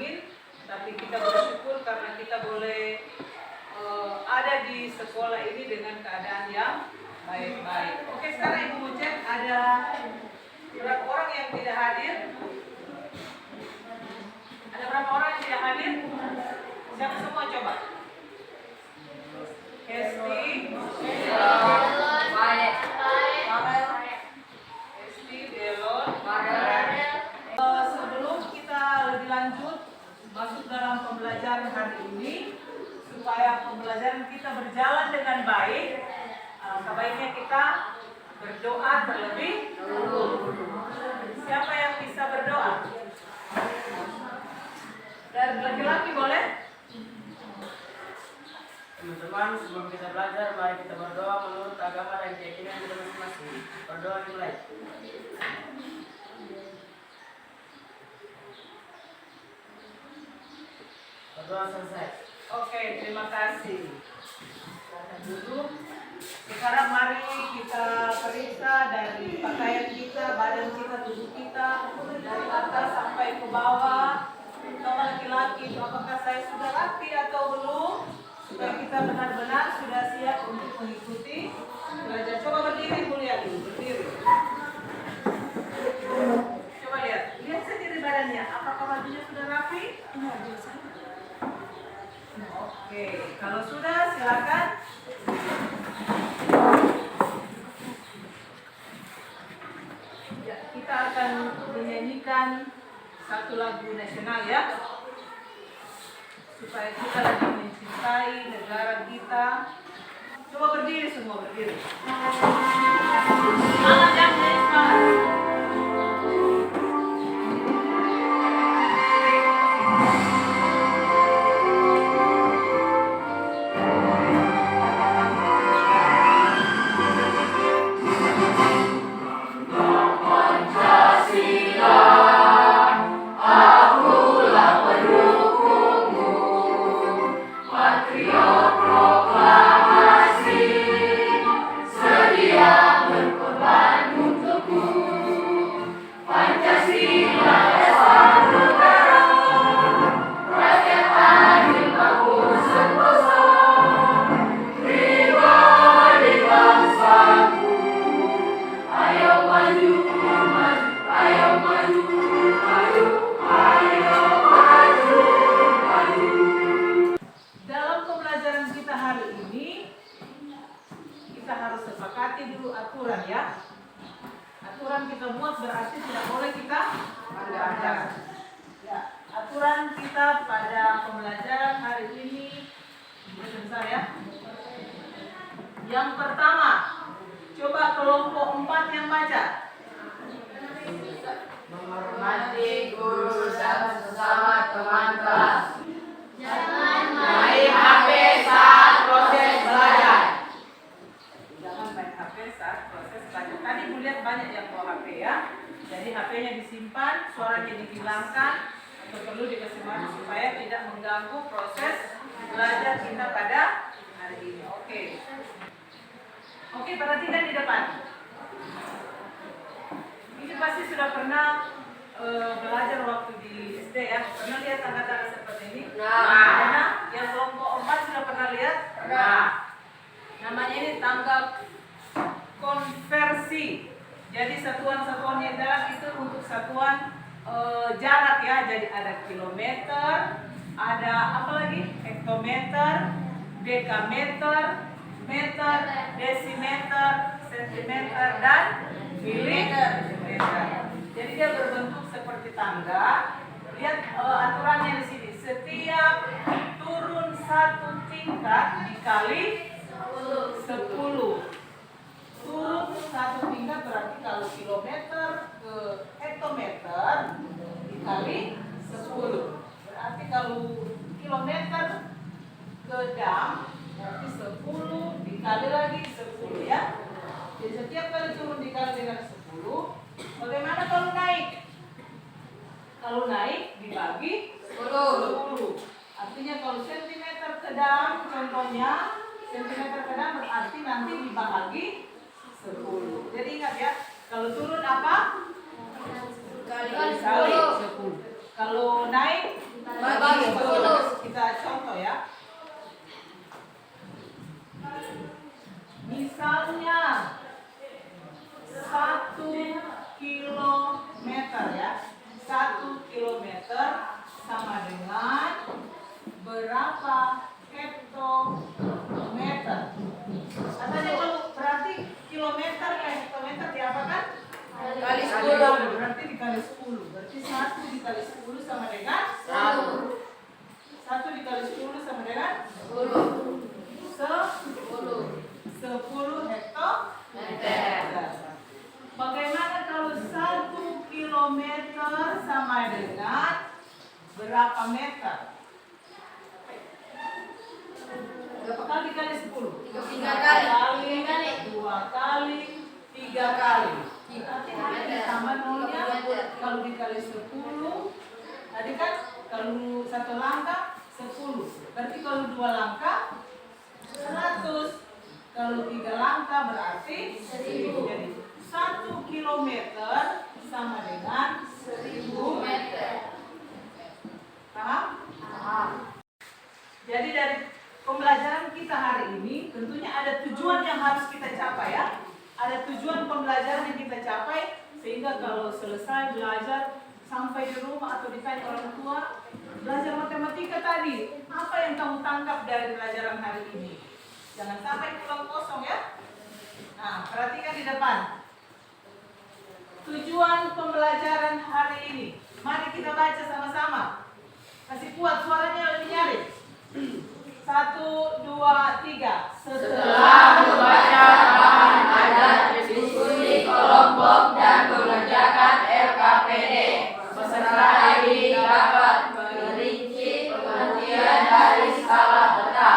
rajin, tapi kita bersyukur karena kita boleh ada di sekolah ini dengan keadaan yang baik-baik. Oke, sekarang Ibu mau cek ada berapa orang yang tidak hadir? Ada berapa orang yang tidak hadir? Siapa semua coba? Hesti, Hesti, Delon, sebelum kita lebih lanjut masuk dalam pembelajaran hari ini, supaya pembelajaran kita berjalan dengan baik, sebaiknya kita berdoa terlebih dahulu. Siapa yang bisa berdoa? Dari laki-laki boleh? Teman-teman, sebelum kita belajar, mari kita berdoa menurut agama dan keyakinan kita masing-masing. Berdoa dimulai. Berdoa selesai. Oke, terima kasih. Silahkan duduk. Sekarang mari kita periksa dari pakaian kita, badan kita, tubuh kita, dari atas sampai ke bawah. Kalau laki-laki, apakah saya sudah rapi atau belum? Supaya kita benar-benar sudah siap untuk mengikuti belajar. Coba berdiri, Bu, lihat dulu, berdiri. Coba lihat sendiri badannya. Apakah bajunya sudah rapi? Oke, kalau sudah silakan. Ya, kita akan menyanyikan satu lagu nasional ya, supaya kita lagi mencintai negara kita. Coba berdiri semua, berdiri. Semangat ya, semangat. Yang pertama, coba kelompok 4 yang baca. Menghormati guru dan sesama teman kelas. Jangan main HP saat proses belajar. Jangan main HP saat proses belajar. Tadi Bu lihat banyak yang bawa HP ya. Jadi HP-nya disimpan, suaranya dihilangkan, atau perlu dikasih mati supaya tidak mengganggu proses belajar kita pada hari ini. Oke, perhatikan di depan. Ini pasti sudah pernah belajar waktu di SD ya. Pernah lihat tanda-tanda seperti ini? Nah. Yang kelompok 4 sudah pernah lihat? Nah. Namanya ini tanggal konversi. Jadi satuan-satuan yang dalam itu untuk satuan jarak ya. Jadi ada kilometer, ada apa lagi? Hektometer, dekameter, meter, desimeter, sentimeter, dan milimeter. Jadi dia berbentuk seperti tangga. Lihat aturannya di sini. Setiap turun 1 tingkat dikali 10. Turun 1 tingkat berarti kalau kilometer ke hektometer dikali 10. Berarti kalau kilometer ke jam berarti 10 dikali lagi 10 ya. Jadi setiap kali turun dikali dengan 10. Bagaimana kalau naik? Kalau naik dibagi 10. Artinya kalau sentimeter ke jam contohnya, sentimeter ke jam berarti nanti dibagi 10. Jadi ingat ya, kalau turun apa? Kali 10. Kalau naik Bagi 10. Kita contoh ya. Misalnya 1 kilometer ya. 1 kilometer sama dengan berapa hektometer? Katanya kalau berarti kilometer ya hektometer diapakan? Kali 10. Berarti dikali 10. Berarti 1 dikali 10 sama dengan 1. 1 dikali 10 sama dengan 10. 10 hektometer. Meter. Bagaimana kalau 1 kilometer sama dengan berapa meter? Berapa kali dikali 10? 3 kali. 2 kali, 3 kali. Berarti ini sama nolnya. Kalau dikali 10, tadi kan kalau 1 langkah 10. Berarti kalau 2 langkah 100. Kalau 3 langkah berarti 1000. Jadi 1 kilometer sama dengan 1000 Meter. Paham? Paham. Jadi dari pembelajaran kita hari ini tentunya ada tujuan yang harus kita capai ya. Ada tujuan pembelajaran yang kita capai sehingga kalau selesai belajar sampai di rumah atau ditanya orang tua belajar matematika tadi, apa yang kamu tangkap dari pelajaran hari ini? Jangan sampai pulang kosong ya. Nah, perhatikan di depan. Tujuan pembelajaran hari ini. Mari kita baca sama-sama. Kasih kuat suaranya lebih nyaring. 1, 2, 3. Setelah membaca bahan adat, diskusi kelompok dan mengerjakan LKPD, peserta ini dapat merinci pengertian dari skala peta,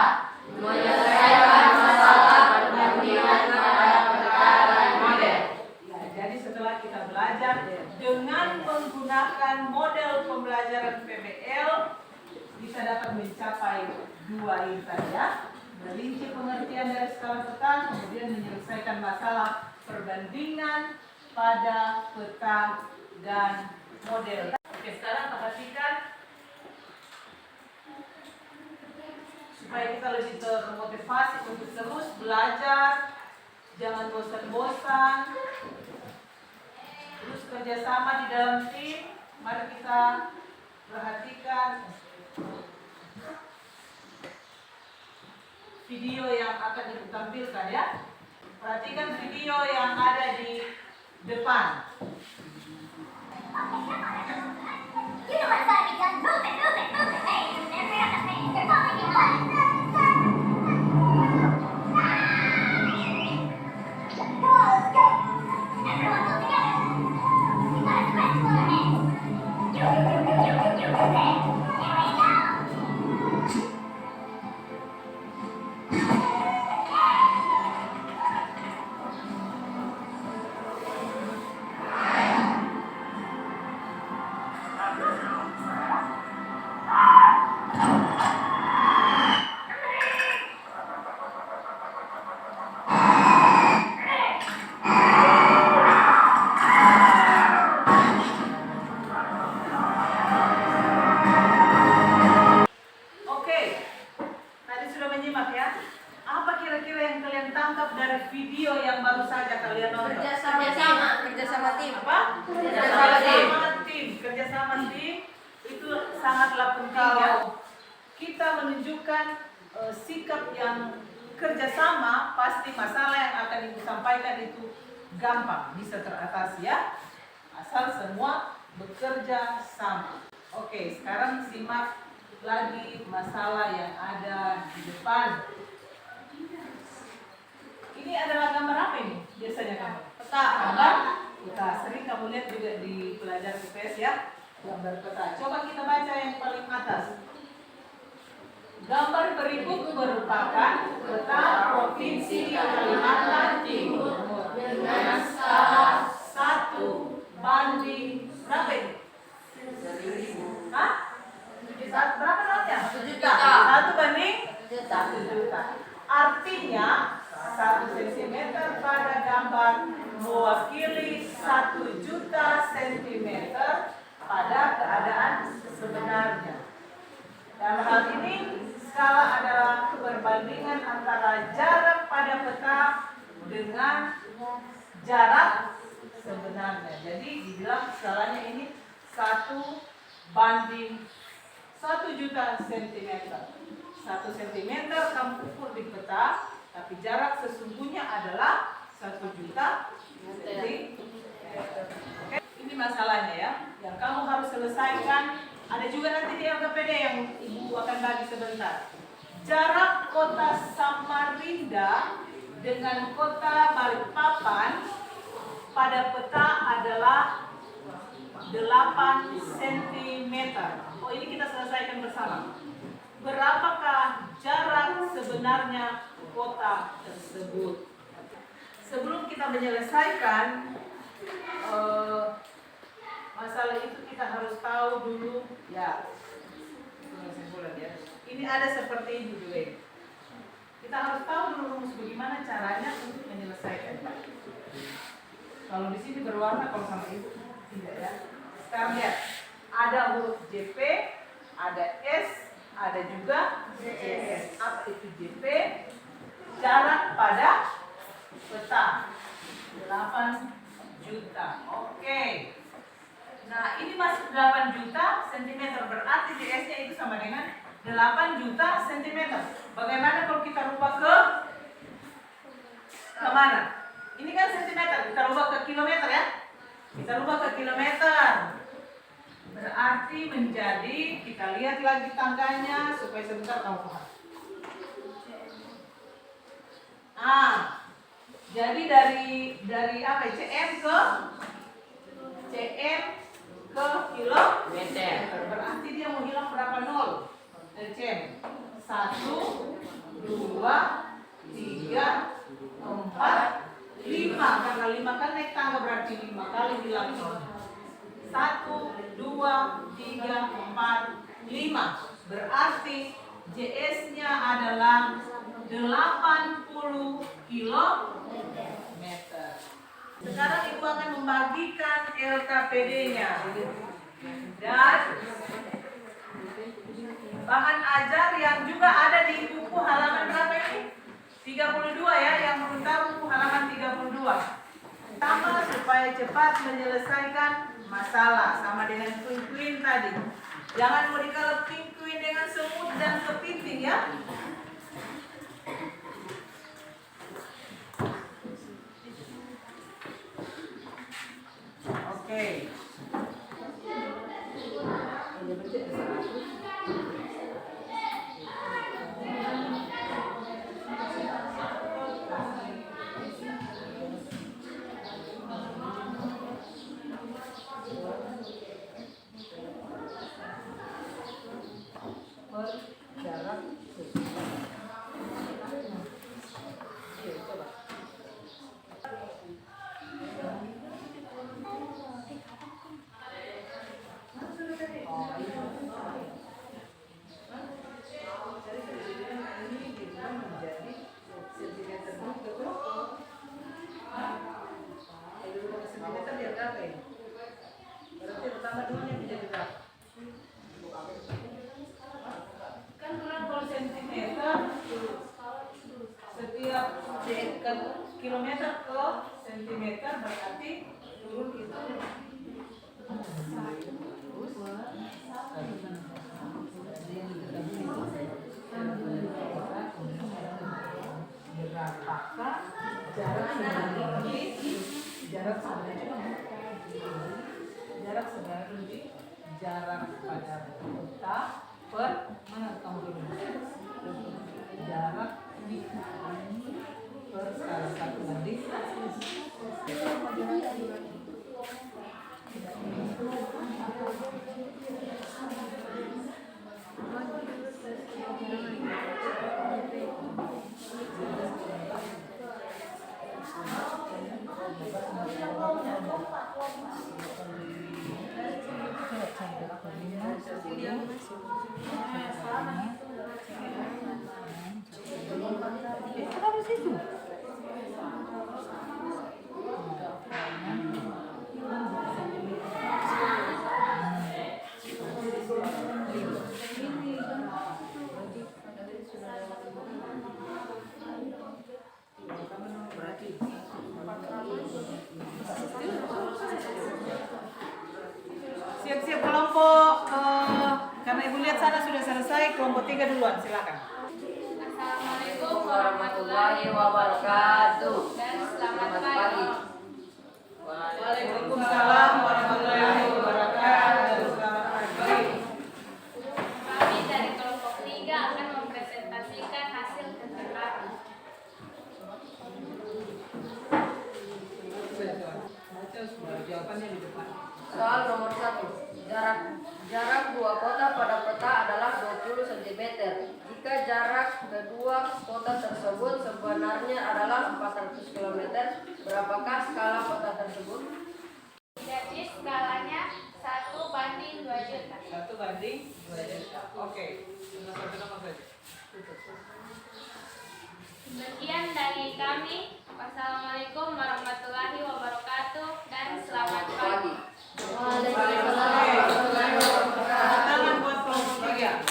menyelesaikan masalah perbandingan pada perkara model. Ya, jadi setelah kita belajar dengan menggunakan model pembelajaran PBL, kita dapat mencapai 2 ini tadi ya. Merinci pengertian dari skala peta, kemudian menyelesaikan masalah perbandingan pada peta dan model. Oke, sekarang perhatikan supaya kita lebih termotivasi untuk terus belajar, jangan bosan-bosan, terus kerjasama di dalam tim. Mari kita perhatikan video yang akan ditampilkan ya. Perhatikan video yang ada di depan. You know what Sonic does? Move it, move it, move it. Hey, they're right on the face. They're calling you out. Come on, let's go. Everyone go together. We gotta transfer our hands. Okay, here we go. Oke, tadi sudah menyimak ya. Apa kira-kira yang kalian tangkap dari video yang baru saja kalian nonton? Kerjasama tim. Apa? Kerjasama tim itu sangatlah penting ya. Kita menunjukkan sikap yang kerjasama, pasti masalah yang akan disampaikan itu gampang bisa teratasi ya. Asal semua bekerja sama. Oke, sekarang simak lagi masalah yang ada di depan. Ini adalah gambar apa ini? Biasanya kamu? Peta. Gambar peta. Sering kamu lihat juga di pelajaran IPS ya. Gambar peta. Coba kita baca yang paling atas. Gambar berikut merupakan peta Provinsi Kalimantan Timur dengan skala 1 banding berapa ini? 1.000. Hah? Berapa nolnya? 1 juta. 1 banding 1 juta. Artinya 1 cm pada gambar mewakili 1 juta cm pada keadaan sebenarnya. jarak sebenarnya. Jadi dibilang skalanya ini 1:1.000.000 sentimeter. 1 sentimeter kamu ukur di peta, tapi jarak sesungguhnya adalah 1.000.000 sentimeter. Oke, ini masalahnya ya, yang kamu harus selesaikan. Ada juga nanti di LKPD yang Ibu akan bagi sebentar. Jarak kota Samarinda dengan kota Balikpapan pada peta adalah 8 cm. Oh, ini kita selesaikan bersama. Berapakah jarak sebenarnya kota tersebut? Sebelum kita menyelesaikan masalah itu, kita harus tahu dulu ya. Ini ada seperti ini dulu. Kita harus tahu dulu rumus bagaimana caranya untuk menyelesaikan. Kalau di sini berwarna, kalau sama ibu tidak ya. Sekarang lihat, ada huruf JP, ada S, ada juga JS. Apa itu JP? Jarak pada peta 8 juta. Oke. Nah, ini masuk 8 juta sentimeter, berarti JS-nya itu sama dengan 8 juta sentimeter. Bagaimana kalau kita rubah ke mana? Ini kan sentimeter, kita rubah ke kilometer ya. Kita rubah ke kilometer. Berarti menjadi, kita lihat lagi tanggalnya supaya sebentar kamu paham. Jadi dari apa? CM ke kilometer. Berarti dia mau hilang berapa nol? Dari CM. 1, 2, 3, 4, 5. Karena 5 kan naik tangga, berarti 5 kali hilang nol. 1, 2, 3, 4, 5. Berarti JS-nya adalah 80 kilometer. Sekarang Ibu akan membagikan LKPD-nya. Dan bahan ajar yang juga ada di buku halaman berapa ini? 32 ya, yang menurut buku halaman 32. Pertama, supaya cepat menyelesaikan masalah sama dengan queen tadi. Jangan mau dikalap queen dengan semut dan kepiting ya. Oke. Jarak kilometer ke sentimeter, berarti turun itu berapakah jarak jarak pada peta per mana kamu dulu jarak per skala 1. sudah selesai, kelompok 3 duluan, silakan. Assalamualaikum warahmatullahi wabarakatuh. Dan selamat pagi. Waalaikumsalam warahmatullahi wabarakatuh. Selamat pagi. Kami dari kelompok 3 akan mempresentasikan hasil kerja kami. Jawabannya di depan. Soal nomor 1. Jarak dua kota pada peta adalah 20 cm. Jika jarak kedua kota tersebut sebenarnya adalah 400 km, berapakah skala peta tersebut? Jadi skalanya 1:2 juta. 1:2 juta. Oke. Sama-sama saja. Sekian dari kami. Wassalamualaikum warahmatullahi wabarakatuh dan selamat pagi. Tangan buat kelompok 3.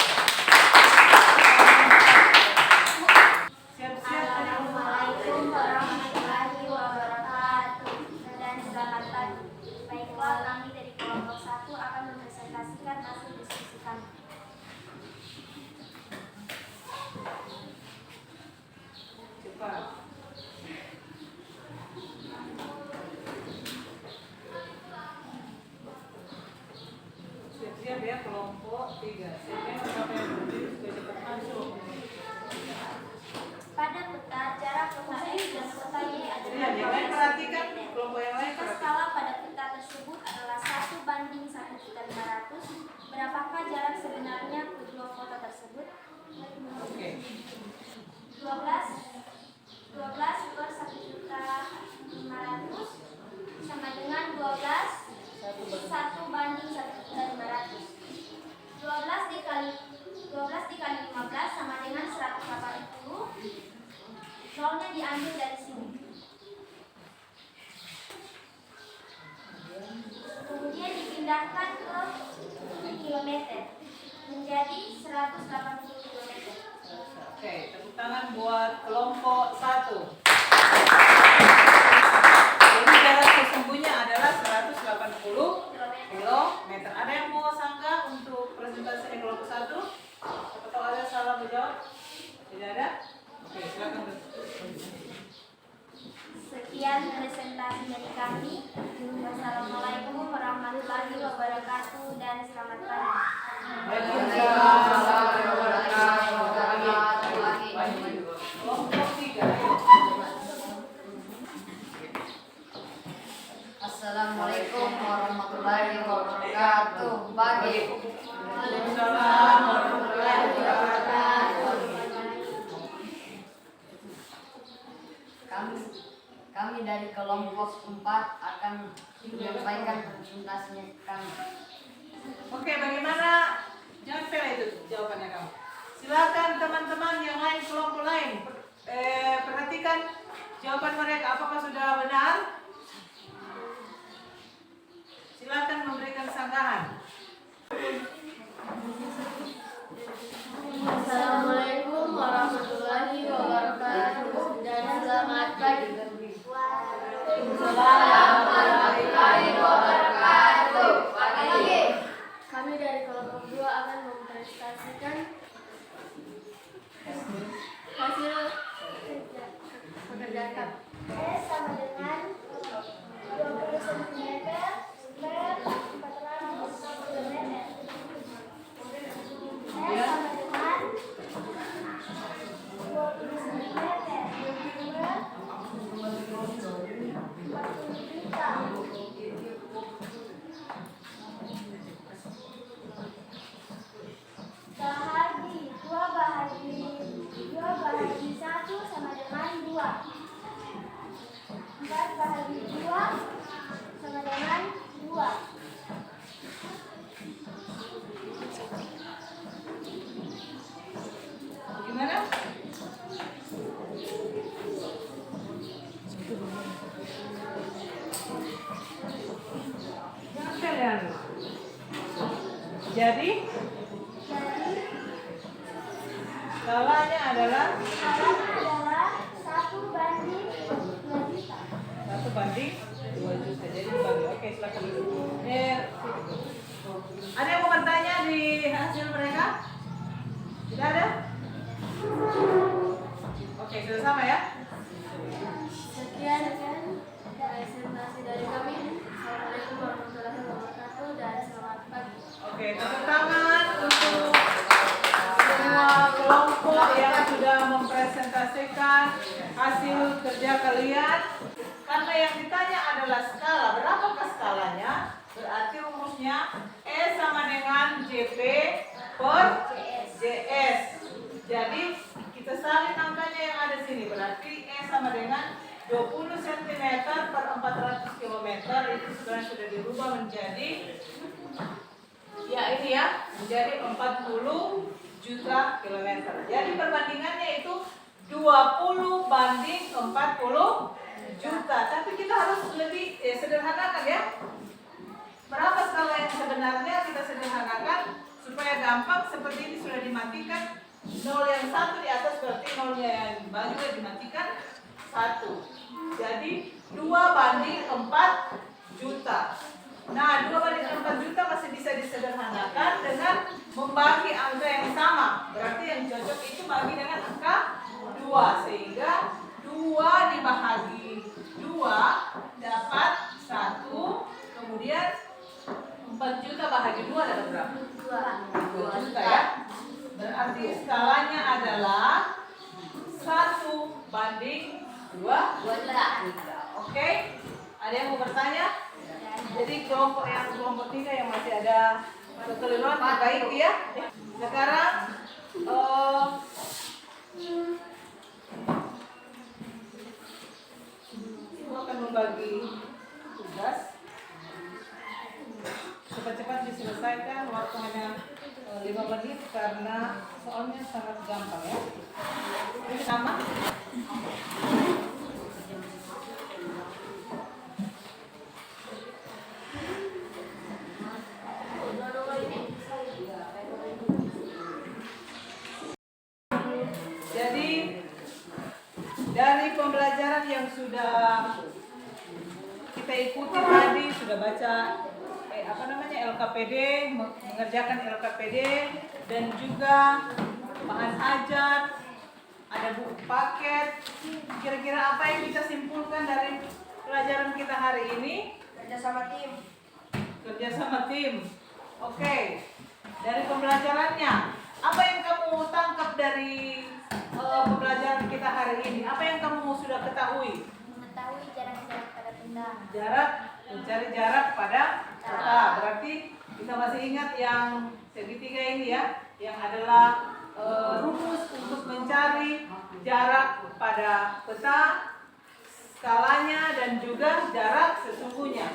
Siap-siap. Assalamualaikum warahmatullahi wabarakatuh dan selamat pagi. Baiklah, kami dari kelompok 1 akan mempresentasikan hasil diskusi kami. Cepat. Siap-siap ya kelompok 3. Siapa yang berdiri supaya cepat masuk. Pada peta, jarak kota X dan kota Y adalah Yang lain perhatikan, kelompok yang lain Jika perhatikan. skala pada peta tersebut adalah 1:1.500.000, berapakah jarak sebenarnya kedua kota tersebut? Oke. 12 per 1.500.000 sama dengan 12 1:1.500. 12 dikali 15 sama dengan 180. Nolnya diambil dari sini. Kemudian dipindahkan ke kilometer menjadi 180 km. Oke, tepuk tangan buat kelompok 1. Jadi jarak sesungguhnya adalah 180 km. Ada yang mau sanggah untuk presentasi kelompok 1? Siapa tahu ada salah menjawab? Tidak ada? Oke, silakan. Sekian presentasi dari kami. Wassalamualaikum warahmatullahi wabarakatuh dan selamat pagi. Kelompok 3. Assalamualaikum warahmatullahi wabarakatuh. Pagi. Waalaikumsalam warahmatullahi wabarakatuh. Kami dari kelompok 4 akan menyampaikan presentasinya kami. Oke, bagaimana? Jangan fail itu jawabannya kamu. Silakan teman-teman yang lain, kelompok lain, perhatikan jawaban mereka apakah sudah benar. Silakan memberikan sanggahan. Assalamualaikum warahmatullahi wabarakatuh dan selamat pagi. Kami dari kelompok 2 akan mempresentasikan hasil pekerjaan kami. S sama dengan 20 cm per 400 km. S sama dengan 20 cm per 40 juta. Bahagi 2 bahagi 1 sama dengan 2. 4 bahagi 2 sama dengan 2. Gimana? Jangan fail ya. Jadi skalanya adalah 1:2 juta. 1:2 juta. Jadi dibagi. Oke, silakan. Ada yang mau bertanya di hasil mereka? sudah mempresentasikan hasil kerja kalian. Karena yang ditanya adalah skala, berapakah skalanya? Berarti rumusnya E sama dengan JP per JS. Jadi kita salin angkanya yang ada sini. Berarti E sama dengan 20 cm per 400 km. Itu sebenarnya sudah dirubah menjadi menjadi 40 juta kilometer. Jadi perbandingannya itu 20 banding 40 juta. Tapi kita harus lebih sederhanakan ya. Berapa skala yang sebenarnya kita sederhanakan supaya gampang. Seperti ini sudah dimatikan. 0 yang 1 di atas berarti 0 yang bawah juga dimatikan 1. Jadi 2 banding 4 juta. Nah, 2 banding 4 juta masih bisa disederhanakan dengan membagi angka yang sama. Berarti yang cocok itu bagi dengan angka 2. Sehingga 2 dibagi 2 dapat 1. Kemudian 4 juta bahagi 2 dapat berapa? 2 juta ya. Berarti skalanya adalah 1 banding 2 juta. Oke? Ada yang mau bertanya? Jadi kelompok 3 yang masih ada kekeliruan baik ya. Sekarang ibu akan membagi tugas. Cepat-cepat diselesaikan, waktu hanya 5 menit karena soalnya sangat gampang ya. Ini sama. Jadi dari pembelajaran yang sudah kita ikuti tadi, sudah baca LKPD, mengerjakan LKPD dan juga bahan ajar, ada buku paket. Kira-kira apa yang kita simpulkan dari pelajaran kita hari ini? Kerja sama tim. Oke. Dari pembelajarannya, apa yang kamu tangkap dari pembelajaran kita hari ini? Apa yang kamu sudah ketahui? Mengetahui jarak-jarak pada benda. Mencari jarak pada peta. Berarti kita masih ingat yang segitiga ini ya, yang adalah rumus untuk mencari jarak pada peta, skalanya dan juga jarak sesungguhnya.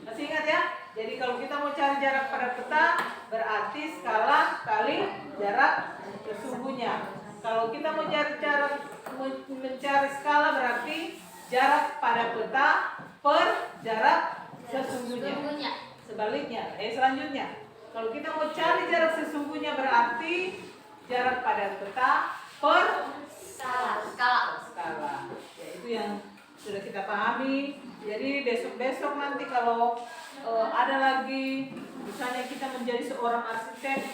Masih ingat ya? Jadi kalau kita mau cari jarak pada peta, berarti skala kali jarak sesungguhnya. Kalau kita mau mencari skala, berarti jarak pada peta per jarak sesungguhnya. Sebaliknya, selanjutnya, kalau kita mau cari jarak sesungguhnya berarti jarak pada peta per skala. Ya, itu yang sudah kita pahami. Jadi besok-besok nanti kalau ada lagi, misalnya kita menjadi seorang arsitek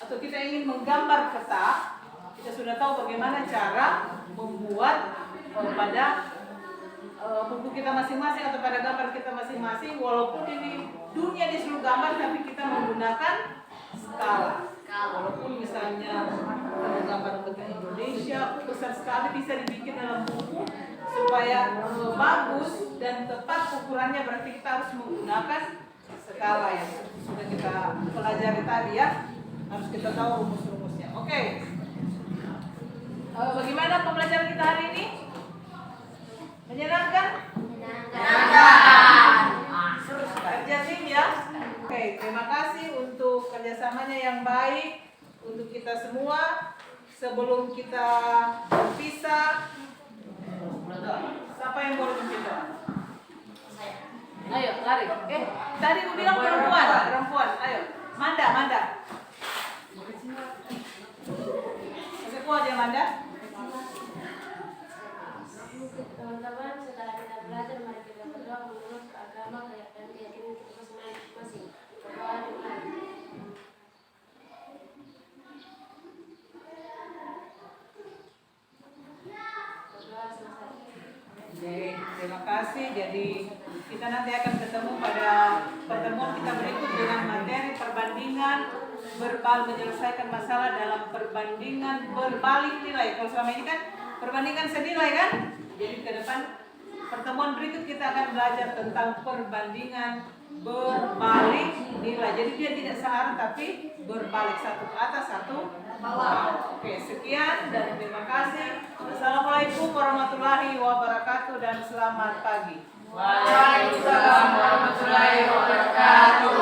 atau kita ingin menggambar peta, kita sudah tahu bagaimana cara membuat pada buku kita masing-masing atau pada gambar kita masing-masing. Walaupun ini dunia di seluruh gambar, tapi kita menggunakan skala. Walaupun misalnya gambar peta Indonesia besar sekali, bisa dibikin dalam buku supaya bagus dan tepat ukurannya. Berarti kita harus menggunakan skala yang sudah kita pelajari tadi ya. Harus kita tahu rumus-rumusnya. Oke. Bagaimana pembelajaran kita hari ini? Menyenangkan? Kerja tim ya. Oke, terima kasih untuk kerjasamanya yang baik untuk kita semua. Sebelum kita berpisah, siapa yang boleh berpisah? Ayo, lari. Tadi aku bilang perempuan. Ayo, Manda. Masih kuat ya Manda? Teman-teman, setelah kita belajar, mari kita berdoa menurut agama dan keyakinan kita masing-masing. Berdoa dengan berdoa selesai. Oke, terima kasih. Jadi kita nanti akan ketemu pada pertemuan kita berikut dengan materi perbandingan menyelesaikan masalah dalam perbandingan berbalik nilai. Kalau selama ini kan perbandingan senilai kan? Jadi ke depan pertemuan berikut kita akan belajar tentang perbandingan berbalik nilai. Jadi dia tidak searah tapi berbalik, satu ke atas, satu ke bawah. Oke, sekian dan terima kasih. Assalamualaikum warahmatullahi wabarakatuh dan selamat pagi. Waalaikumsalam warahmatullahi wabarakatuh.